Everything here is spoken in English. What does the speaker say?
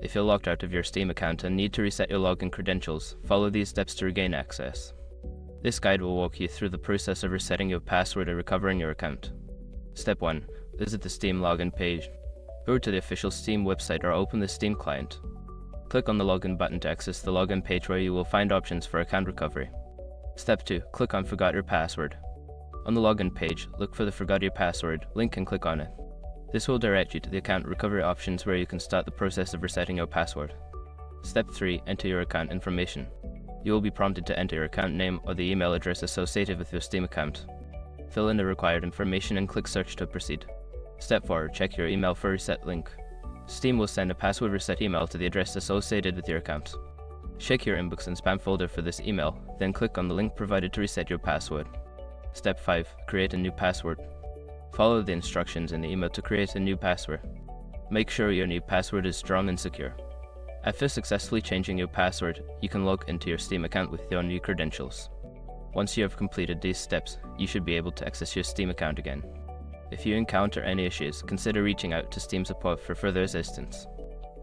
If you're locked out of your Steam account and need to reset your login credentials, follow these steps to regain access. This guide will walk you through the process of resetting your password and recovering your account. Step 1. Visit the Steam login page. Go to the official Steam website or open the Steam client. Click on the login button to access the login page where you will find options for account recovery. Step 2. Click on Forgot Your Password. On the login page, look for the Forgot Your Password link and click on it. This will direct you to the account recovery options where you can start the process of resetting your password. Step 3. Enter your account information. You will be prompted to enter your account name or the email address associated with your Steam account. Fill in the required information and click Search to proceed. Step 4. Check your email for reset link. Steam will send a password reset email to the address associated with your account. Check your inbox and spam folder for this email, then click on the link provided to reset your password. Step 5. Create a new password. Follow the instructions in the email to create a new password. Make sure your new password is strong and secure. After successfully changing your password, you can log into your Steam account with your new credentials. Once you have completed these steps, you should be able to access your Steam account again. If you encounter any issues, consider reaching out to Steam support for further assistance.